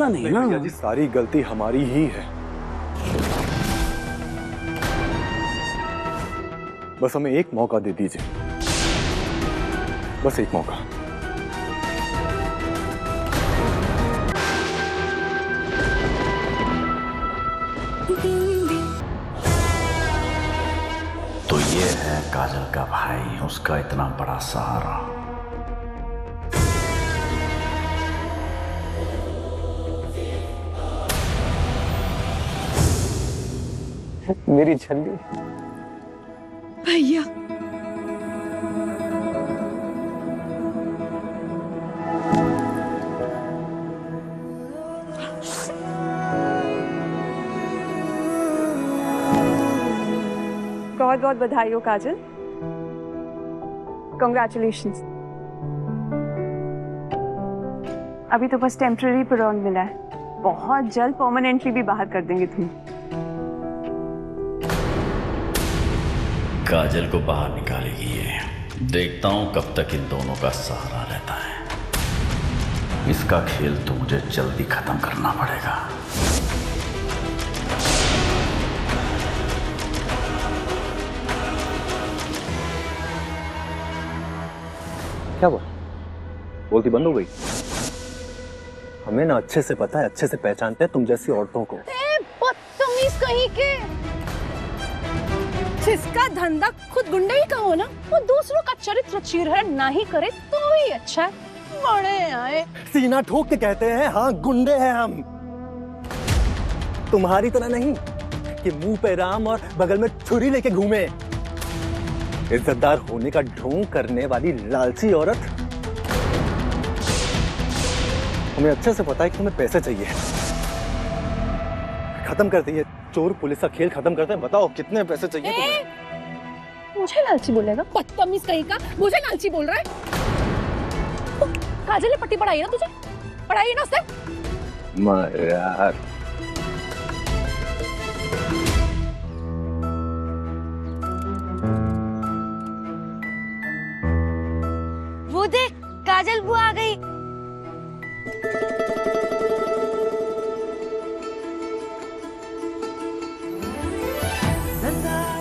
वाला नहीं है ना। भैया जी, सारी गलती हमारी ही है। बस हमें एक मौका दे दीजिए, बस एक मौका। तो ये है काजल का भाई, उसका इतना बड़ा सहारा। मेरी छल्ली भैया बहुत बहुत बधाई हो काजल, कंग्रेचुलेशंस। अभी तो बस टेम्पररी पैरोल मिला है, बहुत जल्द परमानेंटली भी बाहर कर देंगे तुम्हें। काजल को बाहर निकालेगी ये, देखता हूं कब तक इन दोनों का सहारा रहता है। इसका खेल तो मुझे जल्दी खत्म करना पड़ेगा। क्या हुआ? बोलती बंद हो गई? हमें ना अच्छे से पता है, अच्छे से पहचानते हैं तुम जैसी औरतों को। बदतमीज कहीं के, जिसका धंधा खुद गुंडे ही का हो ना, वो दूसरों का चरित्र चीरहरण ना ही करे तो ही अच्छा है। बड़े आए सीना ठोक के कहते हैं, हाँ गुंडे हैं हम। तुम्हारी तरह नहीं कि मुंह पे राम और बगल में छुरी लेके घूमे। इज्जतदार होने का ढोंग करने वाली लालची औरत। हमें अच्छे से पता है कि तुम्हें पैसे चाहिए। खत्म करते हैं चोर पुलिस का खेल, खत्म करते हैं। बताओ कितने पैसे चाहिए तुम्हें? मुझे लालची बोलेगा? बदतमीज कहीं का, मुझे लालची बोल रहा है? काजल ने पट्टी पढ़ाई है ना तुझे? पढ़ाई है ना उसने? यार वो देख, काजल बुआ आ गई।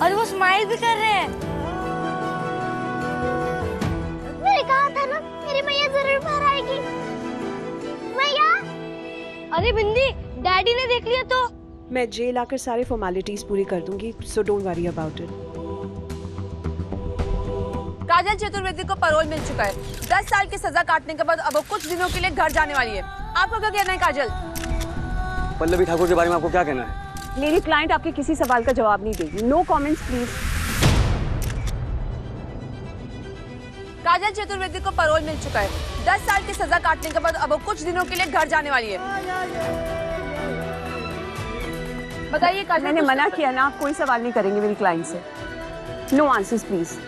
और वो स्माइल भी कर रहे हैं। मैंने कहा था ना, मेरी मैया जरूर बाहर आएगी। मैया! अरे बिंदी, डैडी ने देख लिया तो। मैं जेल आकर सारी फॉर्मेलिटीज पूरी कर दूंगी, so don't worry about it. Kajal Chaturvedi को पैरोल मिल चुका है। 10 साल की सजा काटने के बाद अब वो कुछ दिनों के लिए घर जाने वाली है। आपका क्या कहना है काजल? पल्लवी ठाकुर के बारे में आपको क्या कहना है? मेरी क्लाइंट आपके किसी सवाल का जवाब नहीं देगी। No comments please. Kajal Chaturvedi को पैरोल मिल चुका है। 10 साल की सजा काटने के बाद अब वो कुछ दिनों के लिए घर जाने वाली है। बताइए काजल। मैंने मना किया ना, आप कोई सवाल नहीं करेंगे मेरी क्लाइंट से। No answers please.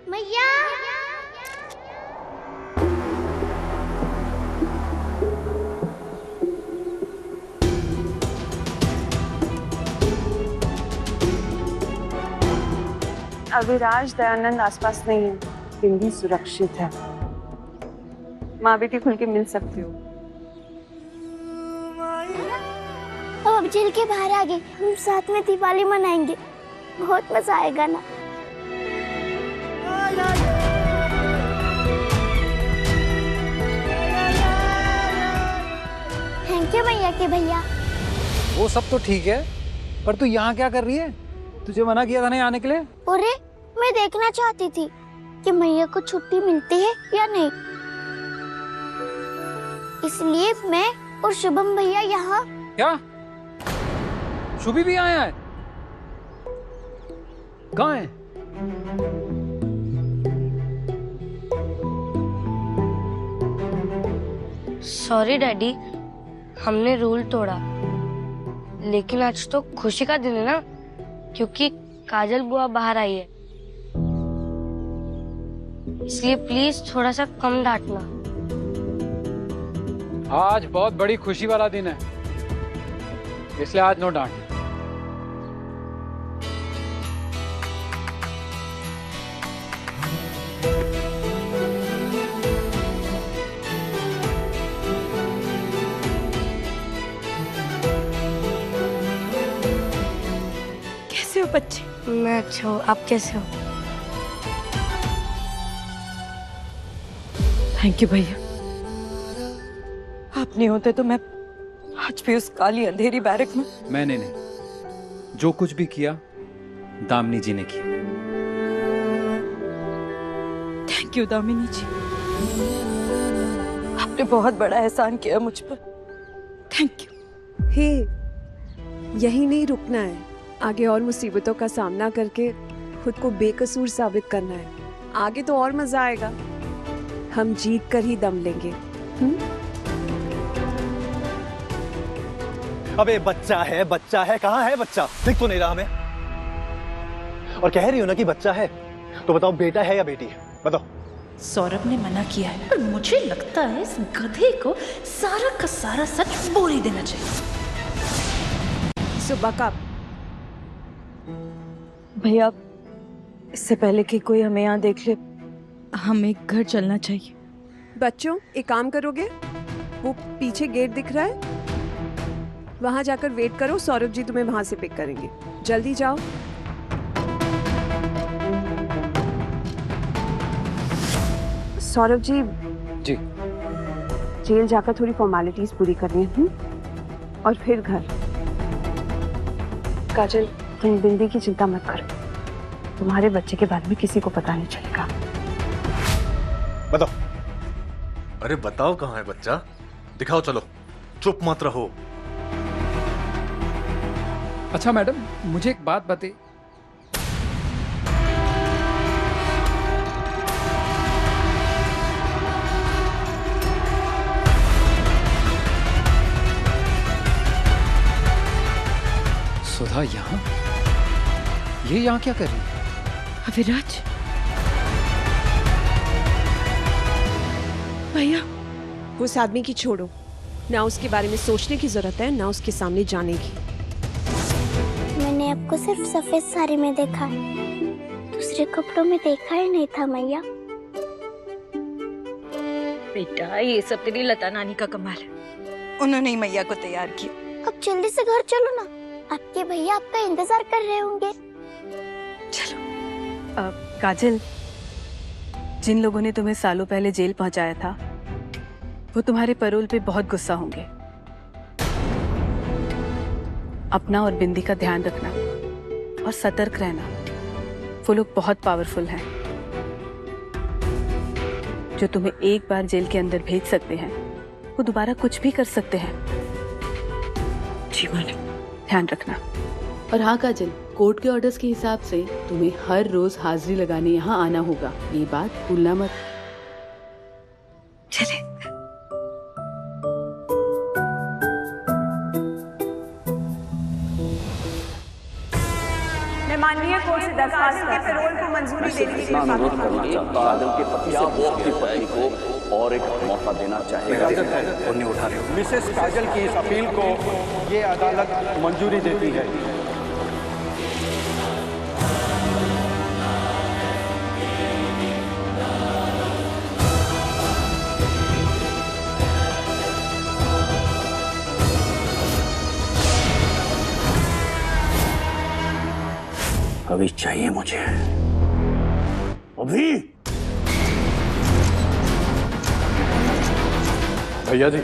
मैया! अविराज दयानंद आसपास नहीं है, बिंदी सुरक्षित है। माँ बेटी खुल के मिल सकती हो। अब जेल के बाहर आ गए, हम साथ में दिवाली मनाएंगे। बहुत मजा आएगा ना। थैंक यू भैया के भैया। वो सब तो ठीक है, पर तू यहाँ क्या कर रही है? तुझे मना किया था नहीं आने के लिए। अरे मैं देखना चाहती थी कि मैया को छुट्टी मिलती है या नहीं, इसलिए मैं और शुभम भैया यहाँ। क्या शुभी भी आया है? कहाँ है? सॉरी डैडी, हमने रूल तोड़ा, लेकिन आज तो खुशी का दिन है ना, क्योंकि काजल बुआ बाहर आई है, इसलिए प्लीज थोड़ा सा कम डांटना। आज बहुत बड़ी खुशी वाला दिन है, इसलिए आज नो डांट। आप अच्छे? मैं अच्छा हूँ, आप कैसे हो? थैंक यू भैया। आप नहीं होते तो मैं आज भी उस काली अंधेरी बैरक में। मैंने नहीं, जो कुछ भी किया दामिनी जी ने किया। थैंक यू दामिनी जी, आपने बहुत बड़ा एहसान किया मुझ पर। Thank you. हे, यही नहीं रुकना है, आगे और मुसीबतों का सामना करके खुद को बेकसूर साबित करना है। आगे तो और मजा आएगा, हम जीत कर ही दम लेंगे। अबे बच्चा है, बच्चा है, कहाँ है बच्चा? दिख तो नहीं रहा हमें। और कह रही हो ना कि बच्चा है, तो बताओ बेटा है या बेटी है? बताओ। सौरभ ने मना किया है, पर मुझे लगता है इस गधे को सारा का सारा सच बोल ही देना चाहिए। सुबह का भैया, इससे पहले कि कोई हमें यहाँ देख ले, हमें घर चलना चाहिए। बच्चों, एक काम करोगे? वो पीछे गेट दिख रहा है, वहां जाकर वेट करो, सौरभ जी तुम्हें वहां से पिक करेंगे। जल्दी जाओ। सौरभ जी जी। जेल जाकर थोड़ी फॉर्मेलिटीज पूरी करनी है और फिर घर। काजल, तुम बिंदी की चिंता मत करो, तुम्हारे बच्चे के बारे में किसी को पता नहीं चलेगा। बताओ। अरे बताओ कहाँ है बच्चा? दिखाओ, चलो, चुप मत रहो। अच्छा मैडम, मुझे एक बात बताइए। सुधा यहाँ? ये यहाँ क्या कर रही है? अविराज भैया, उस आदमी की छोड़ो, ना उसके बारे में सोचने की जरूरत है, ना उसके सामने जाने की। मैंने आपको सिर्फ सफेद साड़ी में देखा है, दूसरे कपड़ों में देखा ही नहीं था मैया। बेटा, ये सब तेरी लता नानी का कमाल है, उन्होंने ही मैया को तैयार किया। अब जल्दी से घर चलो ना, आपके भैया आपका इंतजार कर रहे होंगे। चलो। काजल, जिन लोगों ने तुम्हें सालों पहले जेल पहुंचाया था, वो तुम्हारे पैरोल पे बहुत गुस्सा होंगे। अपना और बिंदी का ध्यान रखना और सतर्क रहना। वो लोग बहुत पावरफुल हैं, जो तुम्हें एक बार जेल के अंदर भेज सकते हैं, वो दोबारा कुछ भी कर सकते हैं। जी मैडम, ध्यान रखना। और हाँ काजल, कोर्ट के ऑर्डर्स के हिसाब से तुम्हें हर रोज हाजिरी लगाने यहाँ आना होगा, ये बात भूलना मत। चले। मैं माननीय कोर्ट से दरखास्त के पैरोल को मंजूरी देने के लिए अनुरोध करना चाहता हूं। काजल के पति से वो अपनी पत्नी को और एक मौका देना चाहेगा। उन्हें उठा रहे हो। मिसेस काजल की इस अपील को ये अदालत मंजूरी देती है। अभी चाहिए मुझे, अभी। भैया जी,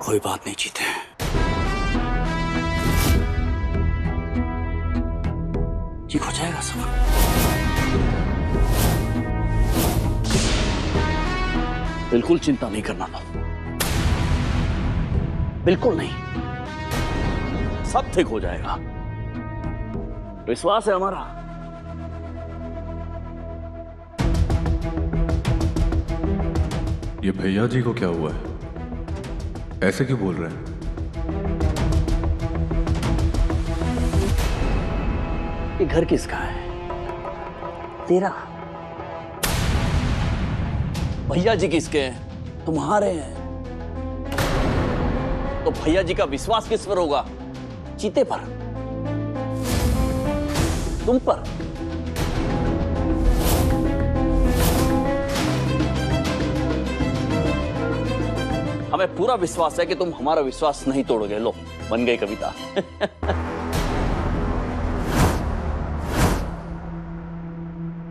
कोई बात नहीं, जीते हैं। ठीक हो जाएगा सब। बिल्कुल चिंता नहीं करना तुम, बिल्कुल नहीं, सब ठीक हो जाएगा, विश्वास है हमारा। ये भैया जी को क्या हुआ है? ऐसे क्यों बोल रहे हैं? ये घर किसका है? तेरा। भैया जी किसके हैं? तुम्हारे हैं। तो भैया जी का विश्वास किस पर होगा? चीते पर, तुम पर। हमें पूरा विश्वास है कि तुम हमारा विश्वास नहीं तोड़ोगे। लो, बन गई कविता।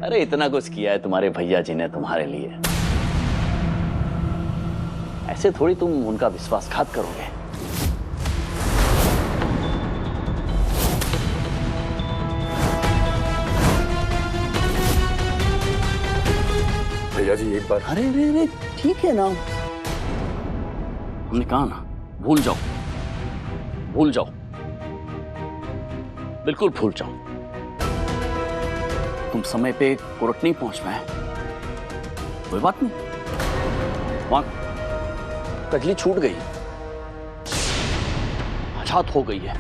अरे इतना कुछ किया है तुम्हारे भैया जी ने तुम्हारे लिए, ऐसे थोड़ी तुम उनका विश्वासघात करोगे। भैया जी एक बार। अरे रे रे, ठीक है ना, हमने कहा ना, भूल जाओ, भूल जाओ, बिल्कुल भूल जाओ। तुम समय पे कोर्ट नहीं पहुंच पाए, कोई बात नहीं, वहां कजली छूट गई, आजाद हो गई है,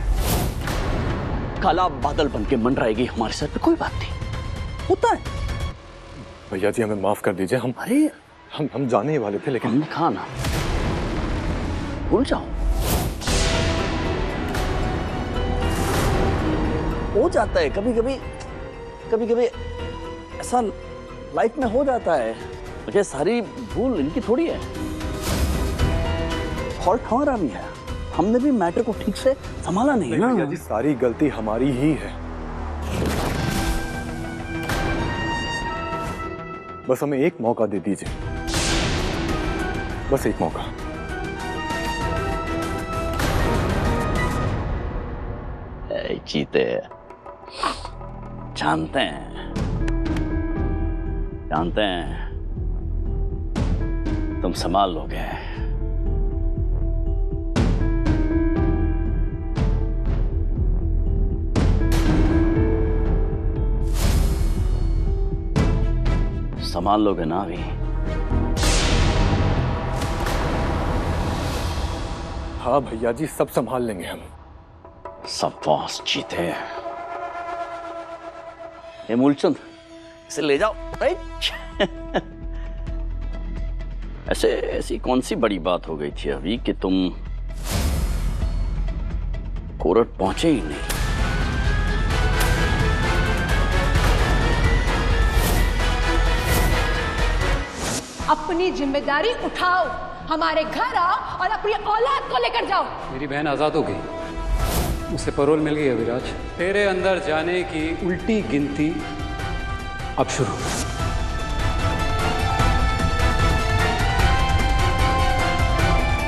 काला बादल बन के मंडराएगी हमारे सर पे, कोई बात नहीं, होता है। भैया जी हमें माफ कर दीजिए, हम जाने ही वाले थे, लेकिन हमने कहा ना, भूल जाओ। हो जाता है कभी कभी, कभी कभी ऐसा लाइफ में हो जाता है। मुझे सारी भूल इनकी थोड़ी है, फॉल्ट हमारा भी है, हमने भी मैटर को ठीक से संभाला नहीं ना। भैया जी सारी गलती हमारी ही है, बस हमें एक मौका दे दीजिए, बस एक मौका। चीते जानते हैं तुम संभाल लोगे। संभाल लोगे ना अभी? हाँ भैया जी, सब संभाल लेंगे हम। सब बॉस जीते। ये मूलचंद, इसे ले जाओ। ऐसी कौन सी बड़ी बात हो गई थी अभी कि तुम कोर्ट पहुंचे ही नहीं? अपनी जिम्मेदारी उठाओ, हमारे घर आओ और अपनी औलाद को लेकर जाओ। मेरी बहन आजाद हो गई, उसे पैरोल मिल गई। अविराज, तेरे अंदर जाने की उल्टी गिनती अब शुरू।